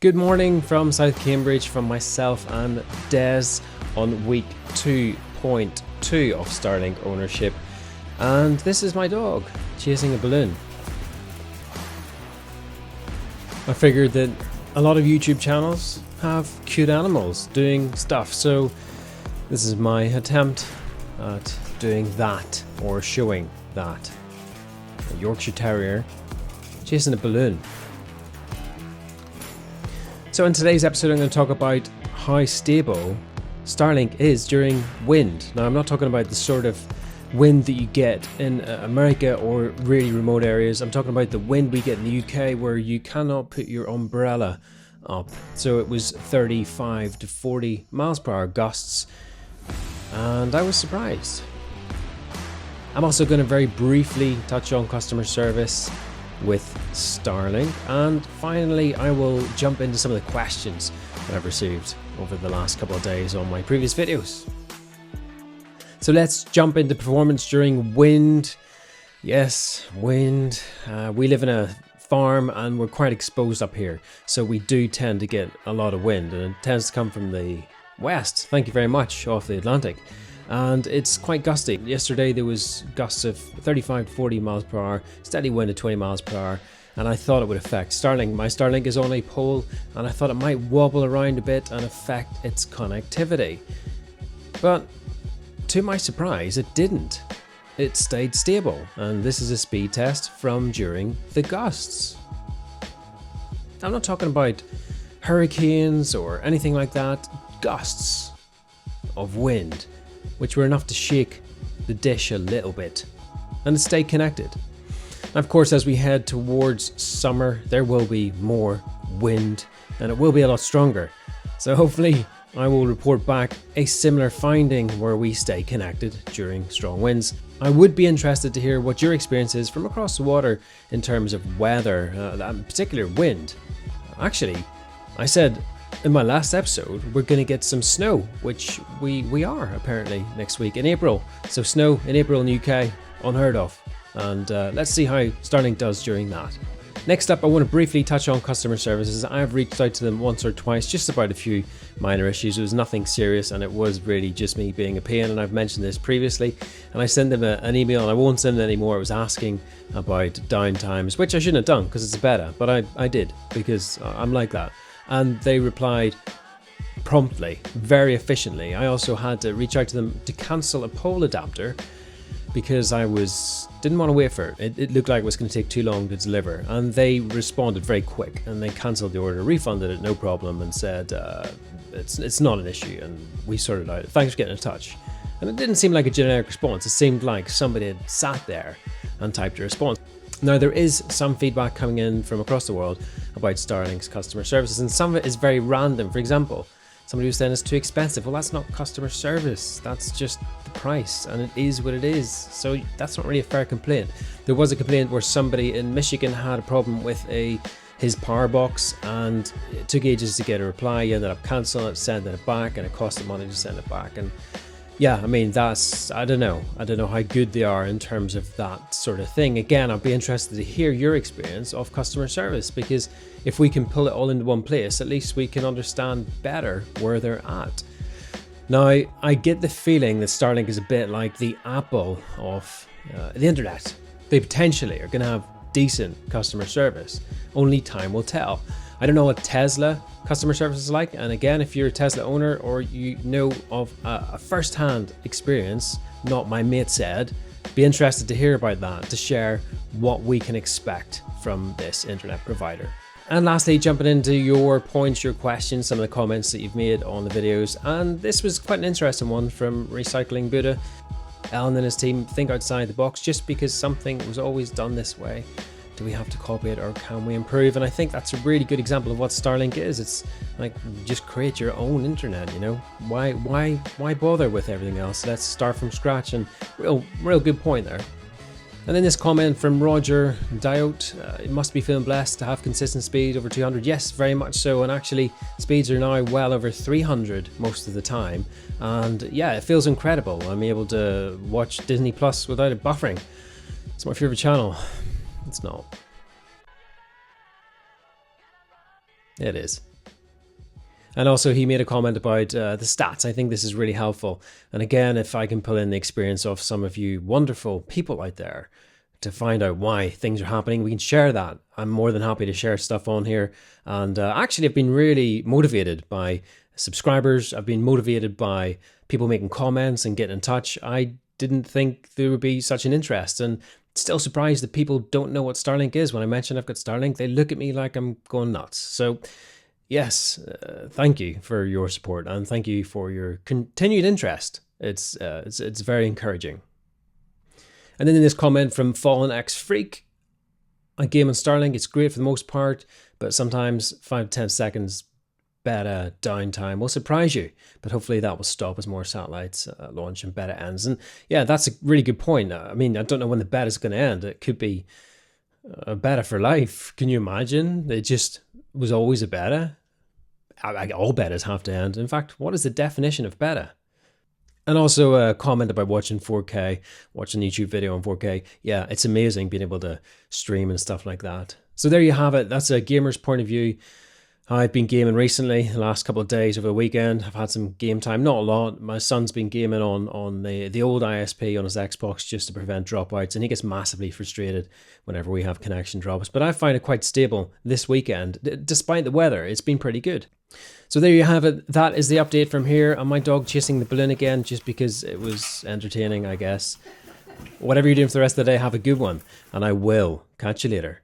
Good morning from South Cambridge from myself and Des on week 2.2 of Starlink ownership, and this is my dog chasing a balloon. I figured that a lot of YouTube channels have cute animals doing stuff, so this is my attempt at doing that, or showing that. A Yorkshire Terrier chasing a balloon. So in today's episode I'm going to talk about how stable Starlink is during wind. Now I'm not talking about the sort of wind that you get in America or really remote areas. I'm talking about the wind we get in the UK where you cannot put your umbrella up. So it was 35 to 40 miles per hour gusts, and I was surprised. I'm also going to very briefly touch on customer service with Starlink, and finally I will jump into some of the questions that I've received over the last couple of days on my previous videos. So let's jump into performance during wind. Yes, wind. We live in a farm and we're quite exposed up here, so we do tend to get a lot of wind, and it tends to come from the west, thank you very much, off the Atlantic. And it's quite gusty. Yesterday there was gusts of 35 to 40 miles per hour, steady wind at 20 miles per hour, and I thought it would affect Starlink. My Starlink is on a pole, and I thought it might wobble around a bit and affect its connectivity. But to my surprise, it didn't. It stayed stable, and this is a speed test from during the gusts. I'm not talking about hurricanes or anything like that, gusts of wind, which were enough to shake the dish a little bit, and it stayed connected. Of course, as we head towards summer, there will be more wind, and it will be a lot stronger. So hopefully I will report back a similar finding where we stay connected during strong winds. I would be interested to hear what your experience is from across the water in terms of weather, in particular wind. Actually, I said in my last episode we're going to get some snow, which we are apparently next week in April. So snow in April in the UK, unheard of. And let's see how Starlink does during that. Next up, I want to briefly touch on customer services. I've reached out to them once or twice just about a few minor issues. It was nothing serious, and it was really just me being a pain, and I've mentioned this previously. And I sent them an email, and I won't send it anymore. It was asking about downtimes, which I shouldn't have done because it's a beta, but I did because I'm like that. And they replied promptly, very efficiently. I also had to reach out to them to cancel a pole adapter because I didn't want to wait for it. It looked like it was going to take too long to deliver, and they responded very quick, and they cancelled the order, refunded it, no problem, and said it's not an issue, and we sorted it out. Thanks for getting in touch. And it didn't seem like a generic response. It seemed like somebody had sat there and typed a response. Now, there is some feedback coming in from across the world about Starlink's customer services, and some of it is very random. For example, somebody was saying it's too expensive. Well, that's not customer service. That's just the price, and it is what it is. So that's not really a fair complaint. There was a complaint where somebody in Michigan had a problem with his power box, and it took ages to get a reply. He ended up cancelling it, sending it back, and it cost him money to send it back. And yeah, I mean, I don't know how good they are in terms of that sort of thing. Again, I'd be interested to hear your experience of customer service, because if we can pull it all into one place, at least we can understand better where they're at. Now, I get the feeling that Starlink is a bit like the Apple of the internet. They potentially are going to have decent customer service. Only time will tell. I don't know what Tesla customer service is like, and again, if you're a Tesla owner or you know of a first-hand experience, not my mate said, be interested to hear about that, to share what we can expect from this internet provider. And lastly, jumping into your points, your questions, some of the comments that you've made on the videos, and this was quite an interesting one from Recycling Buddha. Alan and his team think outside the box. Just because something was always done this way, do we have to copy it, or can we improve? And I think that's a really good example of what Starlink is. It's like, just create your own internet, you know? Why bother with everything else? Let's start from scratch, and real good point there. And then this comment from Roger Diot, it must be feeling blessed to have consistent speed over 200. Yes, very much so, and actually speeds are now well over 300 most of the time. And yeah, it feels incredible. I'm able to watch Disney Plus without it buffering. It's my favorite channel. It's not. It is. And also, he made a comment about the stats. I think this is really helpful. And again, if I can pull in the experience of some of you wonderful people out there to find out why things are happening, we can share that. I'm more than happy to share stuff on here. And actually, I've been really motivated by subscribers. I've been motivated by people making comments and getting in touch. I didn't think there would be such an interest, and still surprised that people don't know what Starlink is. When I mention I've got Starlink, they look at me like I'm going nuts. So yes, thank you for your support, and thank you for your continued interest. It's very encouraging. And then in this comment from Fallen X Freak, I game on Starlink. It's great for the most part, but sometimes 5 to 10 seconds beta downtime will surprise you, but hopefully that will stop as more satellites launch and beta ends. And yeah, that's a really good point. I mean, I don't know when the beta is going to end. It could be a beta for life. Can you imagine? It just was always a beta. All betas have to end. In fact, what is the definition of beta? And also a comment about watching 4K, watching a YouTube video on 4K. Yeah, it's amazing being able to stream and stuff like that. So there you have it. That's a gamer's point of view. I've been gaming recently, the last couple of days over the weekend. I've had some game time, not a lot. My son's been gaming on the old ISP on his Xbox just to prevent dropouts, and he gets massively frustrated whenever we have connection drops. But I find it quite stable this weekend. Despite the weather, it's been pretty good. So there you have it. That is the update from here. And my dog chasing the balloon again, just because it was entertaining, I guess. Whatever you're doing for the rest of the day, have a good one. And I will catch you later.